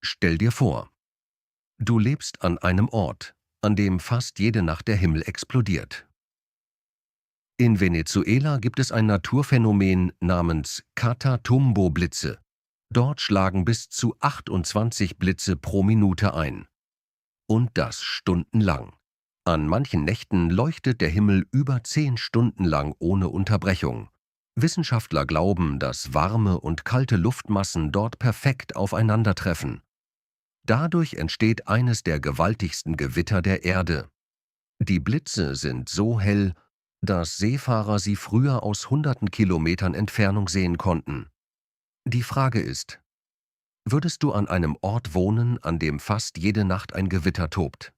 Stell dir vor, du lebst an einem Ort, an dem fast jede Nacht der Himmel explodiert. In Venezuela gibt es ein Naturphänomen namens Catatumbo-Blitze. Dort schlagen bis zu 28 Blitze pro Minute ein. Und das stundenlang. An manchen Nächten leuchtet der Himmel über 10 Stunden lang ohne Unterbrechung. Wissenschaftler glauben, dass warme und kalte Luftmassen dort perfekt aufeinandertreffen. Dadurch entsteht eines der gewaltigsten Gewitter der Erde. Die Blitze sind so hell, dass Seefahrer sie früher aus hunderten Kilometern Entfernung sehen konnten. Die Frage ist: Würdest du an einem Ort wohnen, an dem fast jede Nacht ein Gewitter tobt?